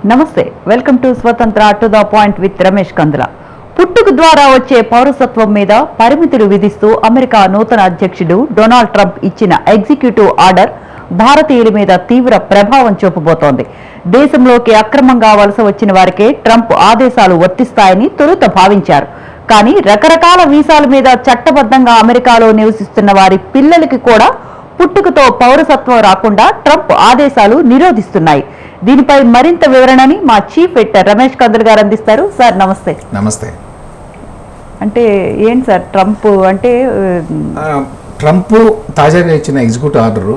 నమస్తే, welcome to Swatantra to the point with Ramesh Kandula. పుట్టుక ద్వారా వచ్చే పౌరసత్వం మీద పరిమితులు విధిస్తూ అమెరికా నూతన అధ్యక్షుడు డొనాల్డ్ ట్రంప్ ఇచ్చిన ఎగ్జిక్యూటివ్ ఆర్డర్ భారతీయుల మీద తీవ్ర ప్రభావం చూపబోతోంది. దేశంలోకి అక్రమంగా వలస వచ్చిన వారికే ట్రంప్ ఆదేశాలు వర్తిస్తాయని తొలుత భావించారు. కానీ రకరకాల వీసాల మీద చట్టబద్ధంగా అమెరికాలో నివసిస్తున్న వారి పిల్లలకి కూడా పుట్టుకతో పౌరసత్వం రాకుండా ట్రంప్ ఆదేశాలు నిరోధిస్తున్నాయి. దీనిపై మరింత వివరణని మా చీఫ్ ఎడిటర్ రమేష్ కందుల గారు అందిస్తారు. సార్ నమస్తే. నమస్తే. అంటే ఏంటి సార్ ట్రంప్ అంటే? ట్రంప్ తాజాగా ఇచ్చిన ఎగ్జిక్యూటివ్ ఆర్డరు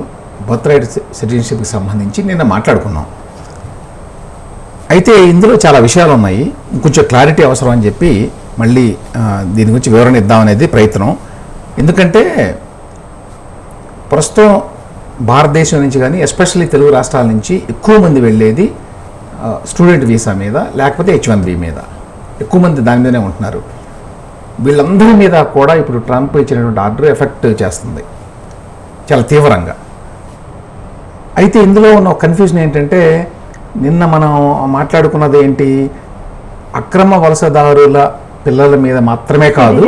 బర్త్ రైట్ సిటిజన్షిప్కి సంబంధించి నిన్న మాట్లాడుకున్నాం. అయితే ఇందులో చాలా విషయాలు ఉన్నాయి, కొంచెం క్లారిటీ అవసరం అని చెప్పి మళ్ళీ దీని గురించి వివరణ ఇద్దామనేది ప్రయత్నం. ఎందుకంటే ప్రస్తుతం భారతదేశం నుంచి కానీ ఎస్పెషల్లీ తెలుగు రాష్ట్రాల నుంచి ఎక్కువ మంది వెళ్ళేది స్టూడెంట్ వీసా మీద, లేకపోతే H1B మీద. ఎక్కువ మంది దాని మీదనే ఉంటున్నారు. వీళ్ళందరి మీద కూడా ఇప్పుడు ట్రంప్ ఇచ్చినటువంటి ఆర్డర్ ఎఫెక్ట్ చేస్తుంది చాలా తీవ్రంగా. అయితే ఇందులో ఉన్న కన్ఫ్యూజన్ ఏంటంటే, నిన్న మనం మాట్లాడుకున్నది ఏంటి, అక్రమ వలసదారుల పిల్లల మీద మాత్రమే కాదు,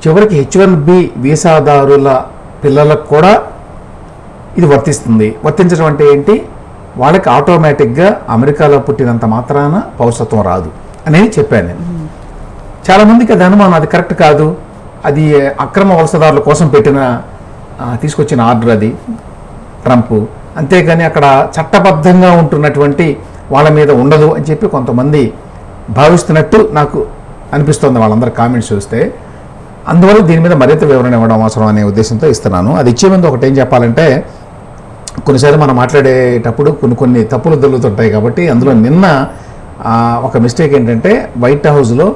చివరికి H1B వీసాదారుల పిల్లలకు కూడా ఇది వర్తిస్తుంది. వర్తించడం అంటే ఏంటి, వాళ్ళకి ఆటోమేటిక్గా అమెరికాలో పుట్టినంత మాత్రాన పౌరసత్వం రాదు అనేది చెప్పాను నేను. చాలామందికి అది అనుమానం, అది కరెక్ట్ కాదు, అది అక్రమ వలసదారుల కోసం తీసుకొచ్చిన ఆర్డర్ అది ట్రంప్, అంతేగాని అక్కడ చట్టబద్ధంగా ఉంటున్నటువంటి వాళ్ళ మీద ఉండదు అని చెప్పి కొంతమంది భావిస్తున్నట్టు నాకు అనిపిస్తుంది వాళ్ళందరూ కామెంట్స్ చూస్తే. అందువల్ల దీని మీద మరింత వివరణ ఇవ్వడం అవసరం అనే ఉద్దేశంతో ఇస్తున్నాను. అది ఇచ్చే ముందు ఒకటి ఏం చెప్పాలంటే, కొన్నిసార్లు మనం మాట్లాడేటప్పుడు కొన్ని తప్పులు దొరుకుతుంటాయి. కాబట్టి అందులో నిన్న ఒక మిస్టేక్ ఏంటంటే, వైట్ హౌస్లో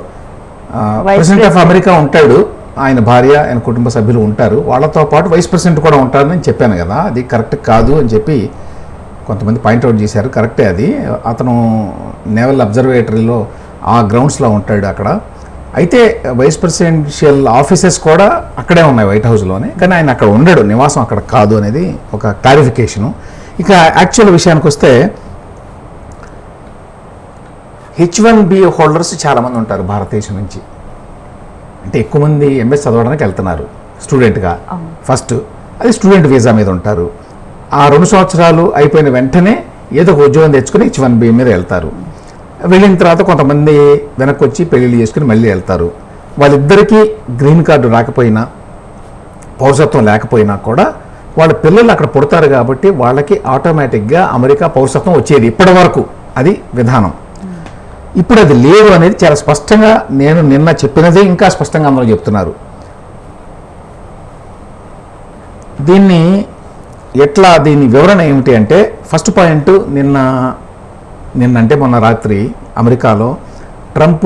ప్రెసిడెంట్ ఆఫ్ అమెరికా ఉంటాడు, ఆయన భార్య, ఆయన కుటుంబ సభ్యులు ఉంటారు, వాళ్ళతో పాటు వైస్ ప్రెసిడెంట్ కూడా ఉంటారని చెప్పాను కదా, అది కరెక్ట్ కాదు అని చెప్పి కొంతమంది పాయింట్అవుట్ చేశారు. కరెక్టే అది. అతను నేవల్ అబ్జర్వేటరీలో ఆ గ్రౌండ్స్లో ఉంటాడు అక్కడ. అయితే వైస్ ప్రెసిడెన్షియల్ ఆఫీసెస్ కూడా అక్కడే ఉన్నాయి వైట్ హౌస్లోనే, కానీ ఆయన అక్కడ ఉండడు, నివాసం అక్కడ కాదు అనేది ఒక క్లారిఫికేషను. ఇక యాక్చువల్ విషయానికి వస్తే, H1B హోల్డర్స్ చాలామంది ఉంటారు భారతదేశం నుంచి. అంటే ఎక్కువ మంది ఎంఎస్ చదవడానికి వెళ్తున్నారు స్టూడెంట్గా. ఫస్ట్ అది స్టూడెంట్ వీసా మీద ఉంటారు. ఆ 2 సంవత్సరాలు అయిపోయిన వెంటనే ఏదో ఒక ఉద్యోగం తెచ్చుకొని H1B మీద వెళ్తారు. వెళ్ళిన తర్వాత కొంతమంది వెనక్కి వచ్చి పెళ్ళిళ్ళు చేసుకుని మళ్ళీ వెళ్తారు. వాళ్ళిద్దరికీ గ్రీన్ కార్డు రాకపోయినా, పౌరసత్వం లేకపోయినా కూడా వాళ్ళ పిల్లలు అక్కడ పుడతారు కాబట్టి వాళ్ళకి ఆటోమేటిక్గా అమెరికా పౌరసత్వం వచ్చేది ఇప్పటి వరకు. అది విధానం. ఇప్పుడు అది లేదు అనేది చాలా స్పష్టంగా నేను నిన్న చెప్పినదే ఇంకా స్పష్టంగా అందరూ చెప్తున్నారు. దీన్ని దీని వివరణ ఏమిటి అంటే, ఫస్ట్ పాయింట్, నిన్నంటే మొన్న రాత్రి అమెరికాలో ట్రంప్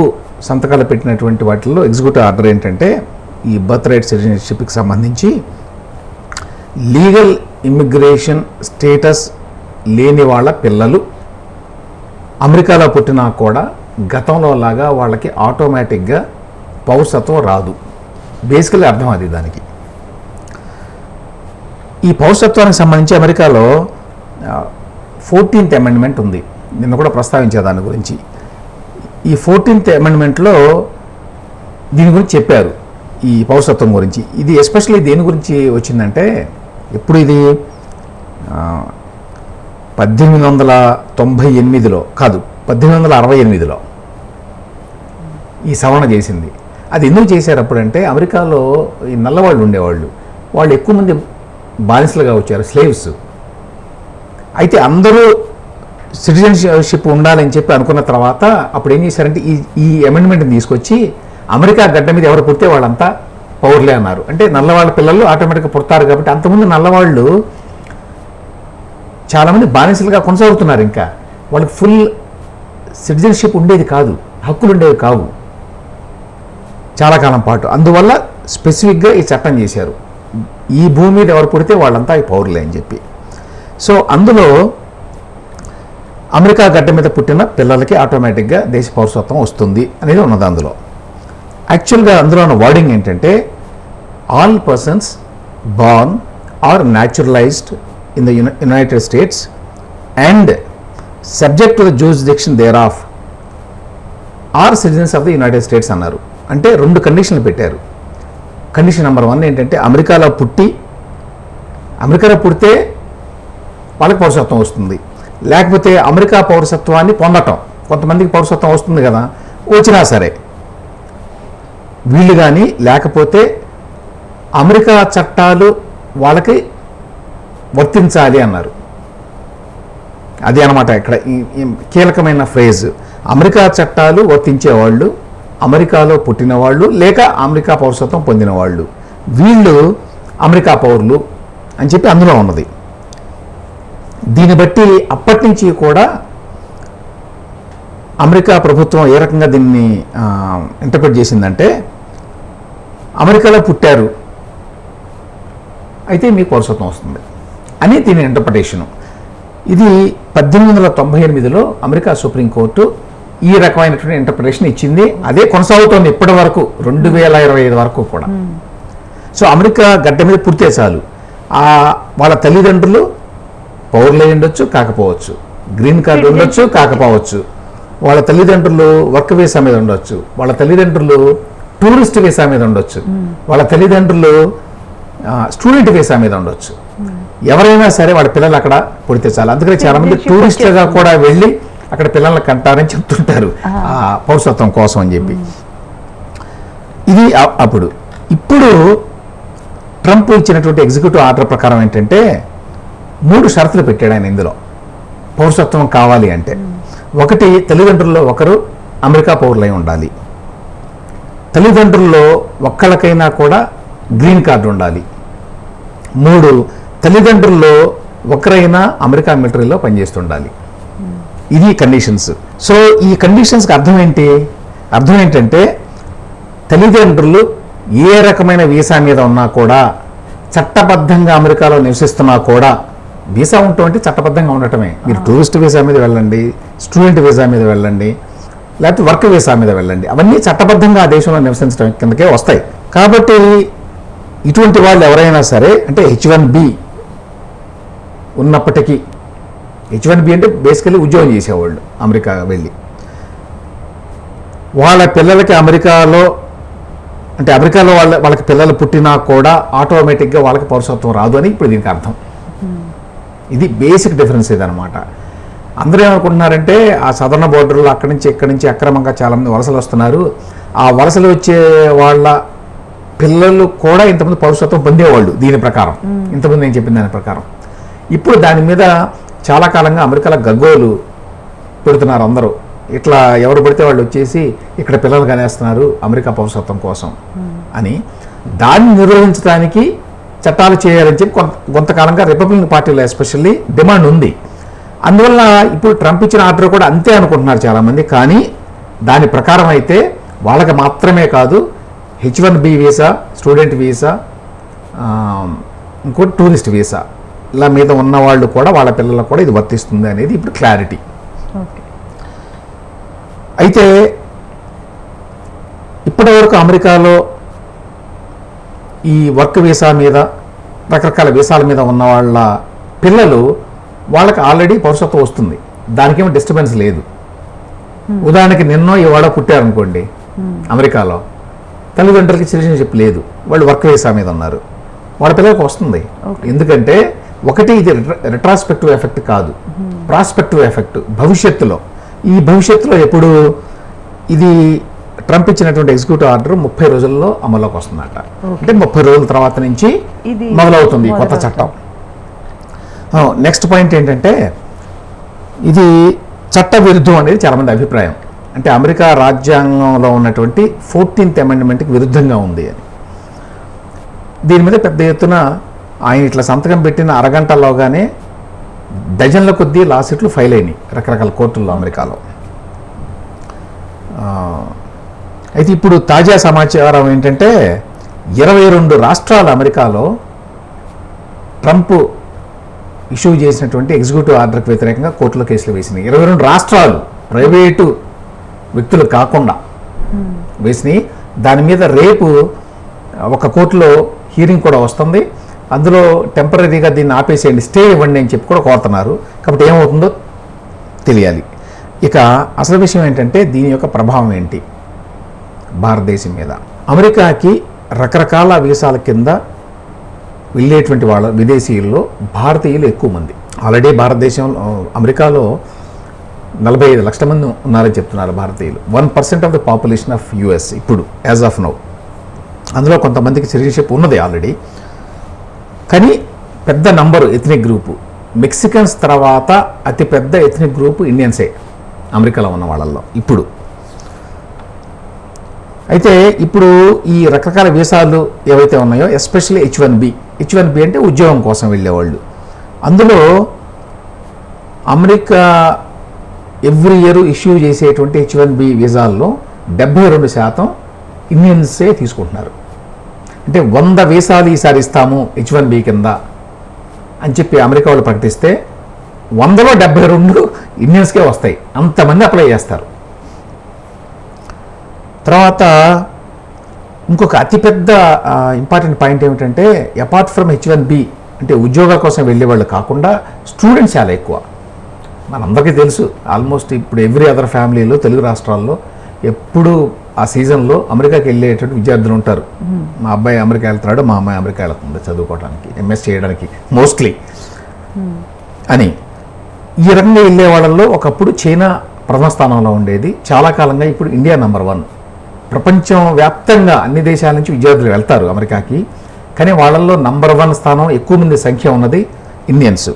సంతకాలు పెట్టినటువంటి వాటిల్లో ఎగ్జిక్యూటివ్ ఆర్డర్ ఏంటంటే, ఈ బర్త్ రైట్ సిటిజన్షిప్కి సంబంధించి లీగల్ ఇమ్మిగ్రేషన్ స్టేటస్ లేని వాళ్ళ పిల్లలు అమెరికాలో పుట్టినా కూడా గతంలో లాగా వాళ్ళకి ఆటోమేటిక్గా పౌరసత్వం రాదు. బేసికలీ అర్థం అది దానికి. ఈ పౌరసత్వానికి సంబంధించి అమెరికాలో 14th అమెండ్మెంట్ ఉంది. నిన్న కూడా ప్రస్తావించే దాని గురించి. ఈ 14th అమెండ్మెంట్లో దీని గురించి చెప్పారు, ఈ పౌరసత్వం గురించి. ఇది ఎస్పెషల్లీ దేని గురించి వచ్చిందంటే, ఎప్పుడు ఇది 1898లో కాదు, 1868లో ఈ సవరణ చేసింది. అది ఎందుకు చేశారు అప్పుడంటే, అమెరికాలో ఈ నల్లవాళ్ళు ఉండేవాళ్ళు, వాళ్ళు ఎక్కువ మంది బానిసలుగా వచ్చారు, స్లేవ్స్. అయితే అందరూ సిటిజన్షిప్ ఉండాలని చెప్పి అనుకున్న తర్వాత అప్పుడు ఏం చేశారంటే, ఈ అమెండ్మెంట్ని తీసుకొచ్చి అమెరికా గడ్డ మీద ఎవరు పుడితే వాళ్ళంతా పౌరులే అన్నారు. అంటే నల్లవాళ్ళ పిల్లలు ఆటోమేటిక్గా పుడతారు కాబట్టి. అంతకుముందు నల్లవాళ్ళు చాలామంది బానిసలుగా కొనసాగుతున్నారు, ఇంకా వాళ్ళకి ఫుల్ సిటిజన్షిప్ ఉండేది కాదు, హక్కులు ఉండేవి కావు చాలా కాలం పాటు. అందువల్ల స్పెసిఫిక్గా ఈ చట్టం చేశారు, ఈ భూమి మీద ఎవరు పుడితే వాళ్ళంతా ఈ పౌరులే అని చెప్పి. సో అందులో అమెరికా గడ్డ మీద పుట్టిన పిల్లలకి ఆటోమేటిక్గా దేశ పౌరసత్వం వస్తుంది అనేది ఉన్నది అందులో. యాక్చువల్గా అందులో ఉన్న వర్డింగ్ ఏంటంటే, all persons born or naturalized in the United States and subject to the jurisdiction thereof are citizens of the United States అన్నారు. అంటే 2 కండిషన్లు పెట్టారు. కండిషన్ నెంబర్ 1 ఏంటంటే అమెరికాలో పుడితే వాళ్ళకి పౌరసత్వం వస్తుంది, లేకపోతే అమెరికా పౌరసత్వాన్ని పొందటం. కొంతమందికి పౌరసత్వం వస్తుంది కదా, వచ్చినా సరే వీళ్ళు కానీ లేకపోతే అమెరికా చట్టాలు వాళ్ళకి వర్తించాలి అన్నారు. అది అనమాట ఇక్కడ ఈ కీలకమైన ఫ్రేజ్. అమెరికా చట్టాలు వర్తించేవాళ్ళు, అమెరికాలో పుట్టిన వాళ్ళు లేక అమెరికా పౌరసత్వం పొందిన వాళ్ళు, వీళ్ళు అమెరికా పౌరులు అని చెప్పి అందులో ఉన్నది. దీన్ని బట్టి అప్పటి నుంచి కూడా అమెరికా ప్రభుత్వం ఏ రకంగా దీన్ని ఇంటర్ప్రిట్ చేసిందంటే, అమెరికాలో పుట్టారు అయితే మీకు పౌరసత్వం వస్తుంది అని దీని ఇంటర్ప్రిటేషను. ఇది 1898లో అమెరికా సుప్రీంకోర్టు ఈ రకమైనటువంటి ఇంటర్ప్రిటేషన్ ఇచ్చింది. అదే కొనసాగుతోంది ఇప్పటి వరకు 2025 వరకు కూడా. సో అమెరికా గడ్డ మీద పుడితే చాలు, వాళ్ళ తల్లిదండ్రులు పౌరులు అయి ఉండొచ్చు, కాకపోవచ్చు, గ్రీన్ కార్డు ఉండొచ్చు, కాకపోవచ్చు, వాళ్ళ తల్లిదండ్రులు వర్క్ వీసా మీద ఉండొచ్చు, వాళ్ళ తల్లిదండ్రులు టూరిస్ట్ వీసా మీద ఉండొచ్చు, వాళ్ళ తల్లిదండ్రులు స్టూడెంట్ వీసా మీద ఉండొచ్చు. ఎవరైనా సరే వాళ్ళ పిల్లలు అక్కడ పుడితే చాలు. అందుకని చాలా మంది టూరిస్టులుగా కూడా వెళ్ళి అక్కడ పిల్లల్ని కంటారని చెప్తుంటారు ఆ పౌరసత్వం కోసం అని చెప్పి. ఇది అప్పుడు. ఇప్పుడు ట్రంప్ ఇచ్చినటువంటి ఎగ్జిక్యూటివ్ ఆర్డర్ ప్రకారం ఏంటంటే 3 షరతులు పెట్టాడు ఆయన ఇందులో పౌరసత్వం కావాలి అంటే. 1, తల్లిదండ్రుల్లో ఒకరు అమెరికా పౌరులై ఉండాలి, తల్లిదండ్రుల్లో ఒక్కళ్ళకైనా కూడా గ్రీన్ కార్డు ఉండాలి, 3, తల్లిదండ్రుల్లో ఒకరైనా అమెరికా మిలిటరీలో పనిచేస్తుండాలి. ఇది కండిషన్స్. సో ఈ కండిషన్స్కి అర్థం ఏంటంటే తల్లిదండ్రులు ఏ రకమైన వీసా మీద ఉన్నా కూడా, చట్టబద్ధంగా అమెరికాలో నివసిస్తున్నా కూడా, వీసా ఉంటే చట్టబద్ధంగా ఉండటమే. మీరు టూరిస్ట్ వీసా మీద వెళ్ళండి, స్టూడెంట్ వీసా మీద వెళ్ళండి, లేకపోతే వర్క్ వీసా మీద వెళ్ళండి, అవన్నీ చట్టబద్ధంగా ఆ దేశంలో నివసించడం కిందకే వస్తాయి. కాబట్టి ఇటువంటి వాళ్ళు ఎవరైనా సరే, అంటే H1B ఉన్నప్పటికీ, H1B అంటే బేసికలీ ఉద్యోగం చేసేవాళ్ళు అమెరికా వెళ్ళి, వాళ్ళ పిల్లలకి అమెరికాలో వాళ్ళకి పిల్లలు పుట్టినా కూడా ఆటోమేటిక్గా వాళ్ళకి పౌరసత్వం రాదు అని ఇప్పుడు దీనికి అర్థం. ఇది బేసిక్ డిఫరెన్స్ ఇదనమాట. అందరూ ఏమనుకుంటున్నారంటే ఆ సదరన్ బోర్డర్లో అక్కడి నుంచి ఇక్కడి నుంచి అక్రమంగా చాలామంది వలసలు వస్తున్నారు, ఆ వలసలు వచ్చే వాళ్ళ పిల్లలు కూడా ఇంతమంది పౌరసత్వం పొందేవాళ్ళు దీని ప్రకారం, ఇంతమంది నేను చెప్పిన దాని ప్రకారం. ఇప్పుడు దాని మీద చాలా కాలంగా అమెరికాలో గగ్గోలు పెడుతున్నారు అందరూ. ఇట్లా ఎవరు పడితే వాళ్ళు వచ్చేసి ఇక్కడ పిల్లలు కనేస్తున్నారు అమెరికా పౌరసత్వం కోసం అని. దాన్ని నిర్వహించడానికి చట్టాలు చేయాలని చెప్పి కొంతకాలంగా రిపబ్లికన్ పార్టీలో ఎస్పెషల్లీ డిమాండ్ ఉంది. అందువల్ల ఇప్పుడు ట్రంప్ ఇచ్చిన ఆర్డర్ కూడా అంతే అనుకుంటున్నారు చాలామంది. కానీ దాని ప్రకారం అయితే వాళ్ళకి మాత్రమే కాదు, H1B వీసా, స్టూడెంట్ వీసా, ఇంకోటి టూరిస్ట్ వీసా ఇలా మీద ఉన్న వాళ్ళు కూడా వాళ్ళ పిల్లలకు కూడా ఇది వర్తిస్తుంది అనేది ఇప్పుడు క్లారిటీ. అయితే ఇప్పటివరకు అమెరికాలో ఈ వర్క్ వీసా మీద, రకరకాల వీసాల మీద ఉన్న వాళ్ళ పిల్లలు వాళ్ళకి ఆల్రెడీ పౌరసత్వం వస్తుంది, దానికేమో డిస్టర్బెన్స్ లేదు. ఉదాహరణకి నిన్నో ఇవాళ పుట్టారనుకోండి అమెరికాలో, తల్లిదండ్రులకి సిటిజన్షిప్ లేదు, వాళ్ళు వర్క్ వీసా మీద ఉన్నారు, వాళ్ళ పిల్లలకు వస్తుంది. ఎందుకంటే ఒకటి ఇది రిట్రాస్పెక్టివ్ ఎఫెక్ట్ కాదు, ప్రాస్పెక్టివ్ ఎఫెక్ట్. ఈ భవిష్యత్తులో ఎప్పుడు ఇది ట్రంప్ ఇచ్చినటువంటి ఎగ్జిక్యూటివ్ ఆర్డర్ 30 రోజుల్లో అమల్లోకి వస్తుందట. అంటే 30 రోజుల తర్వాత నుంచి మొదలవుతుంది కొత్త చట్టం. నెక్స్ట్ పాయింట్ ఏంటంటే ఇది చట్ట విరుద్ధం అనేది చాలామంది అభిప్రాయం. అంటే అమెరికా రాజ్యాంగంలో ఉన్నటువంటి 14th అమెండ్మెంట్కి విరుద్ధంగా ఉంది అని. దీని మీద పెద్ద ఎత్తున ఆయన ఇట్లా సంతకం పెట్టిన అరగంటలోగానే డజన్ల కొద్దీ లాసూట్లు ఫైల్ అయినాయి రకరకాల కోర్టుల్లో అమెరికాలో. అయితే ఇప్పుడు తాజా సమాచారం ఏంటంటే 22 రాష్ట్రాలు అమెరికాలో ట్రంప్ ఇష్యూ చేసినటువంటి ఎగ్జిక్యూటివ్ ఆర్డర్కి వ్యతిరేకంగా కోర్టులో కేసులు వేసినాయి. 22 రాష్ట్రాలు, ప్రైవేటు వ్యక్తులు కాకుండా వేసినాయి. దాని మీద రేపు ఒక కోర్టులో హీరింగ్ కూడా వస్తుంది. అందులో టెంపరీగా దీన్ని ఆపేసేయండి, స్టే ఇవ్వండి అని చెప్పి కూడా కోరుతున్నారు. కాబట్టి ఏమవుతుందో తెలియాలి. ఇక అసలు విషయం ఏంటంటే దీని యొక్క ప్రభావం ఏంటి భారతదేశం మీద. అమెరికాకి రకరకాల వీసాల కింద వెళ్ళేటువంటి వాళ్ళ విదేశీయుల్లో భారతీయులు ఎక్కువ మంది. ఆల్రెడీ భారతదేశంలో అమెరికాలో 45 లక్షల మంది ఉన్నారని చెప్తున్నారు భారతీయులు. 1% of the population of US ఇప్పుడు యాజ్ ఆఫ్ నౌ. అందులో కొంతమందికి సిటిజన్షిప్ ఉన్నది ఆల్రెడీ. కానీ పెద్ద నంబరు ఎథ్నిక్ గ్రూపు మెక్సికన్స్ తర్వాత అతిపెద్ద ఎథ్నిక్ గ్రూపు ఇండియన్సే అమెరికాలో ఉన్న వాళ్ళల్లో ఇప్పుడు. అయితే ఇప్పుడు ఈ రకరకాల వీసాలు ఏవైతే ఉన్నాయో ఎస్పెషల్లీ H1B అంటే ఉద్యోగం కోసం వెళ్ళేవాళ్ళు. అందులో అమెరికా ఎవ్రీ ఇయర్ ఇష్యూ చేసేటువంటి H1B వీసాల్లో 72% ఇండియన్సే తీసుకుంటున్నారు. అంటే 100 వీసాలు ఈసారి ఇస్తాము H1B కింద అని చెప్పి అమెరికా వాళ్ళు ప్రకటిస్తే 100లో 72 ఇండియన్స్కే వస్తాయి. అంతమంది అప్లై చేస్తారు. తర్వాత ఇంకొక అతిపెద్ద ఇంపార్టెంట్ పాయింట్ ఏమిటంటే అపార్ట్ ఫ్రమ్ H1B అంటే ఉద్యోగాల కోసం వెళ్ళేవాళ్ళు కాకుండా స్టూడెంట్స్ చాలా ఎక్కువ. మనందరికీ తెలుసు ఆల్మోస్ట్ ఇప్పుడు ఎవ్రీ అదర్ ఫ్యామిలీలో తెలుగు రాష్ట్రాల్లో ఎప్పుడు ఆ సీజన్లో అమెరికాకి వెళ్ళేటువంటి విద్యార్థులు ఉంటారు. మా అబ్బాయి అమెరికా వెళ్తున్నాడు, మా అమ్మాయి అమెరికా వెళ్తుంది చదువుకోవడానికి, ఎంఎస్ చేయడానికి మోస్ట్లీ అని. ఈ రకంగా వెళ్ళే వాళ్ళల్లో ఒకప్పుడు చైనా ప్రథమ స్థానంలో ఉండేది. చాలా కాలంగా ఇప్పుడు ఇండియా నెంబర్ 1. ప్రపంచం వ్యాప్తంగా అన్ని దేశాల నుంచి విద్యార్థులు వెళ్తారు అమెరికాకి. కానీ వాళ్ళల్లో నెంబర్ 1 స్థానం ఎక్కువ మంది సంఖ్య ఉన్నది ఇండియన్స్.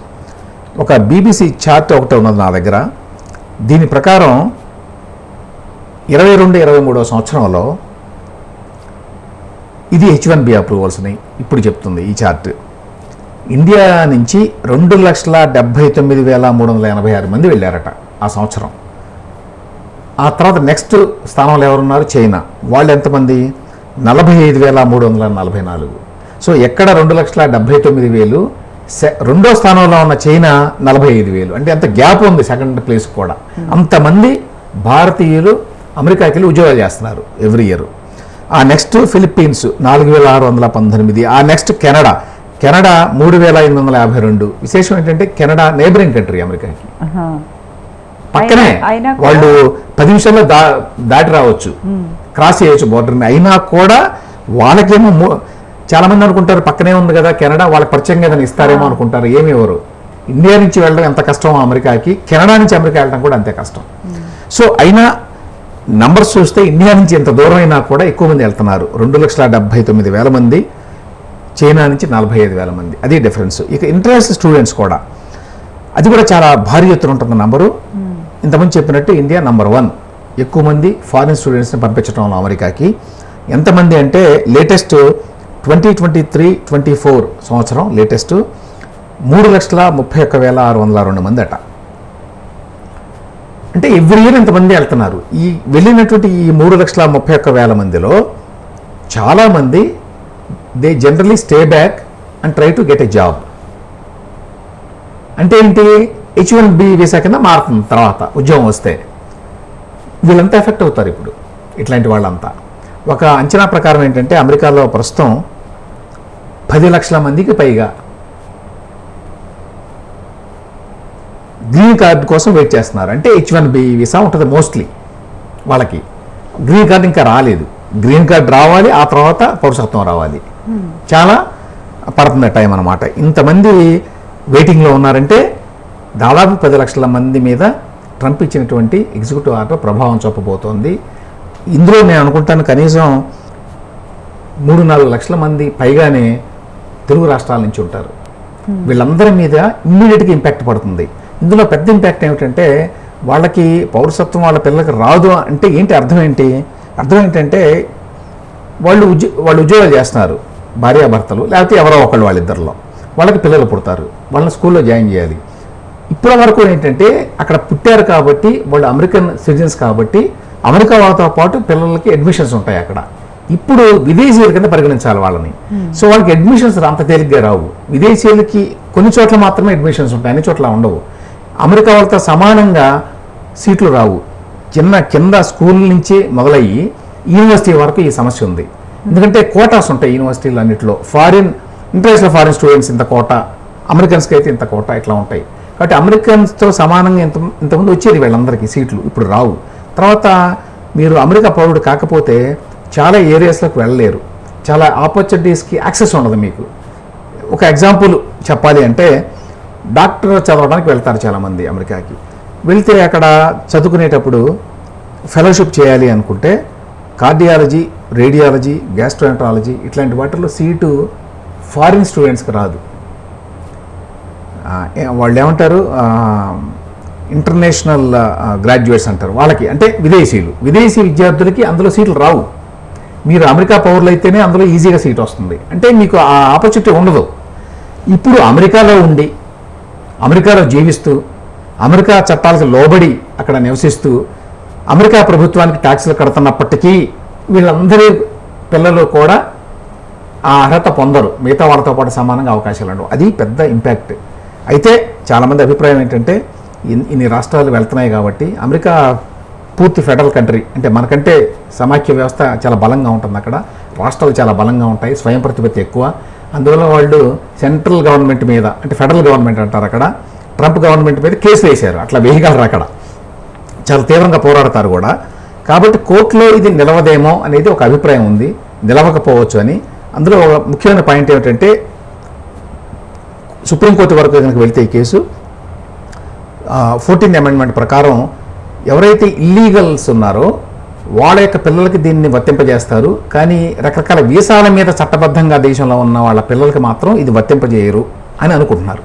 ఒక బీబీసీ చార్ట్ ఒకటి ఉన్నది నా దగ్గర. దీని ప్రకారం 22-23 సంవత్సరంలో ఇది H1B అప్రూవల్స్ని ఇప్పుడు చెప్తుంది ఈ చార్ట్. ఇండియా నుంచి 2,79,386 మంది వెళ్ళారట ఆ సంవత్సరం. ఆ తర్వాత నెక్స్ట్ స్థానంలో ఎవరున్నారు? చైనా. వాళ్ళు ఎంతమంది? 45,344. సో ఎక్కడ 2,79,000, రెండో స్థానంలో ఉన్న చైనా 45,000. అంటే అంత గ్యాప్ ఉంది సెకండ్ ప్లేస్ కూడా. అంతమంది భారతీయులు అమెరికాకి వెళ్ళి ఉద్యోగాలు చేస్తున్నారు ఎవ్రీ ఇయర్. ఆ నెక్స్ట్ ఫిలిప్పీన్స్ 4,619. ఆ నెక్స్ట్ కెనడా 3,852. విశేషం ఏంటంటే కెనడా నేబరింగ్ కంట్రీ అమెరికాకి, పక్కనే. వాళ్ళు 10 నిమిషాల్లో దాటి రావచ్చు, క్రాస్ చేయొచ్చు బోర్డర్ని. అయినా కూడా వాళ్ళకేమో చాలా మంది అనుకుంటారు పక్కనే ఉంది కదా కెనడా, వాళ్ళకి పరిచయం ఏదైనా ఇస్తారేమో అనుకుంటారు. ఏమి ఎవరు ఇండియా నుంచి వెళ్ళడం ఎంత కష్టమో అమెరికాకి, కెనడా నుంచి అమెరికా వెళ్ళడం కూడా అంతే కష్టం. సో అయినా నంబర్స్ చూస్తే ఇండియా నుంచి ఎంత దూరం అయినా కూడా ఎక్కువ మంది వెళ్తున్నారు. 2,79,000 మంది, చైనా నుంచి 45,000 మంది. అది డిఫరెన్స్. ఇక ఇంటర్నేషనల్ స్టూడెంట్స్ కూడా అది కూడా చాలా భారీ ఎత్తున ఉంటుంది నంబరు. ఇంతమంది చెప్పినట్టు ఇండియా నెంబర్ 1. ఎక్కువ మంది ఫారిన్ స్టూడెంట్స్ని పంపించడంలో అమెరికాకి. ఎంతమంది అంటే లేటెస్ట్ 2023-24 సంవత్సరం లేటెస్ట్ 3,31,602 మంది అట. అంటే ఎవ్రీ ఇయర్ ఇంతమంది వెళ్తున్నారు. ఈ వెళ్ళినటువంటి ఈ 3,31,000 మందిలో చాలామంది they generally stay back and try to get a job. అంటే ఏంటి? H1B వీసా కింద మారుతుంది తర్వాత ఉద్యోగం వస్తే. వీళ్ళంతా ఎఫెక్ట్ అవుతారు ఇప్పుడు, ఇట్లాంటి వాళ్ళంతా. ఒక అంచనా ప్రకారం ఏంటంటే అమెరికాలో ప్రస్తుతం 10 లక్షల మందికి పైగా గ్రీన్ కార్డు కోసం వెయిట్ చేస్తున్నారు. అంటే H1B వీసా ఉంటుంది మోస్ట్లీ వాళ్ళకి. గ్రీన్ కార్డు ఇంకా రాలేదు. గ్రీన్ కార్డు రావాలి, ఆ తర్వాత పౌరసత్వం రావాలి. చాలా పడుతుంది టైం అన్నమాట. ఇంతమంది వెయిటింగ్లో ఉన్నారంటే దాదాపు 10 లక్షల మంది మీద ట్రంప్ ఇచ్చినటువంటి ఎగ్జిక్యూటివ్ ఆర్డర్ ప్రభావం చూపబోతోంది. ఇందులో నేను అనుకుంటాను కనీసం 3-4 లక్షల మంది పైగానే తెలుగు రాష్ట్రాల నుంచి ఉంటారు. వీళ్ళందరి మీద ఇమ్మీడియట్గా ఇంపాక్ట్ పడుతుంది. ఇందులో పెద్ద ఇంపాక్ట్ ఏమిటంటే వాళ్ళకి పౌరసత్వం వాళ్ళ పిల్లలకి రాదు అంటే ఏంటి అర్థం ఏంటి? అర్థం ఏంటంటే వాళ్ళు ఉద్యోగాలు చేస్తున్నారు, భార్యాభర్తలు, లేకపోతే ఎవరో ఒకళ్ళు వాళ్ళిద్దరిలో. వాళ్ళకి పిల్లలు పుడతారు, వాళ్ళని స్కూల్లో జాయిన్ చేయాలి. ఇప్పటి వరకు ఏంటంటే అక్కడ పుట్టారు కాబట్టి వాళ్ళు అమెరికన్ సిటిజన్స్ కాబట్టి అమెరికా వాళ్ళతో పాటు పిల్లలకి అడ్మిషన్స్ ఉంటాయి అక్కడ. ఇప్పుడు విదేశీయుల కింద పరిగణించాలి వాళ్ళని. సో వాళ్ళకి అడ్మిషన్స్ అంత తేలిగ్గా రావు. విదేశీయులకి కొన్ని చోట్ల మాత్రమే అడ్మిషన్స్ ఉంటాయి, అన్ని చోట్ల ఉండవు. అమెరికా వాళ్ళతో సమానంగా సీట్లు రావు. కింద స్కూల్ నుంచి మొదలయ్యి యూనివర్సిటీ వరకు ఈ సమస్య ఉంది. ఎందుకంటే కోటాస్ ఉంటాయి యూనివర్సిటీలు అన్నింటిలో. ఇంటర్నేషనల్ ఫారిన్ స్టూడెంట్స్ ఇంత కోటా, అమెరికన్స్కి అయితే ఇంత కోటా, ఇట్లా ఉంటాయి. కాబట్టి అమెరికన్స్తో సమానంగా ఇంతకుముందు వచ్చేది వీళ్ళందరికీ సీట్లు, ఇప్పుడు రావు. తర్వాత మీరు అమెరికా పౌరుడు కాకపోతే చాలా ఏరియాస్లోకి వెళ్ళలేరు, చాలా ఆపర్చునిటీస్కి యాక్సెస్ ఉండదు మీకు. ఒక ఎగ్జాంపుల్ చెప్పాలి అంటే డాక్టర్ చదవడానికి వెళ్తారు చాలామంది అమెరికాకి. వెళ్తే అక్కడ చదువుకునేటప్పుడు ఫెలోషిప్ చేయాలి అనుకుంటే కార్డియాలజీ, రేడియాలజీ, గ్యాస్ట్రోఎంట్రాలజీ ఇట్లాంటి వాటిల్లో సీటు ఫారిన్ స్టూడెంట్స్కి రాదు. వాళ్ళు ఏమంటారు, ఇంటర్నేషనల్ గ్రాడ్యుయేట్స్ అంటారు వాళ్ళకి, అంటే విదేశీ విద్యార్థులకి అందులో సీట్లు రావు. మీరు అమెరికా పౌరులు అయితేనే అందులో ఈజీగా సీట్ వస్తుంది, అంటే మీకు ఆ ఆపర్చునిటీ ఉండదు. ఇప్పుడు అమెరికాలో ఉండి అమెరికాలో జీవిస్తూ అమెరికా చట్టాలకు లోబడి అక్కడ నివసిస్తూ అమెరికా ప్రభుత్వానికి ట్యాక్సులు కడుతున్నప్పటికీ వీళ్ళందరి పిల్లలు కూడా ఆ అర్హత పొందరు, మిగతా వాళ్ళతో పాటు సమానంగా అవకాశాలు ఉండవు. అది పెద్ద ఇంపాక్ట్. అయితే చాలామంది అభిప్రాయం ఏంటంటే ఇన్ని రాష్ట్రాలు వెళ్తున్నాయి కాబట్టి అమెరికా పూర్తి ఫెడరల్ కంట్రీ, అంటే మనకంటే సమాఖ్య వ్యవస్థ చాలా బలంగా ఉంటుంది అక్కడ, రాష్ట్రాలు చాలా బలంగా ఉంటాయి, స్వయం ప్రతిపత్తి ఎక్కువ. అందువల్ల వాళ్ళు సెంట్రల్ గవర్నమెంట్ మీద, అంటే ఫెడరల్ గవర్నమెంట్ అంటారు అక్కడ, ట్రంప్ గవర్నమెంట్ మీద కేసులు వేశారు. అట్లా వేయగలరు, అక్కడ చాలా తీవ్రంగా పోరాడతారు కూడా. కాబట్టి కోర్టులో ఇది నిలవదేమో అనేది ఒక అభిప్రాయం ఉంది, నిలవకపోవచ్చు అని. అందులో ఒక ముఖ్యమైన పాయింట్ ఏమిటంటే సుప్రీంకోర్టు వరకు కనుక వెళ్తే ఈ కేసు 14th అమెండ్మెంట్ ప్రకారం ఎవరైతే ఇల్లీగల్స్ ఉన్నారో వాళ్ళ యొక్క పిల్లలకి దీన్ని వర్తింపజేస్తారు, కానీ రకరకాల వీసాల మీద చట్టబద్ధంగా దేశంలో ఉన్న వాళ్ళ పిల్లలకి మాత్రం ఇది వర్తింపజేయరు అని అనుకుంటున్నారు.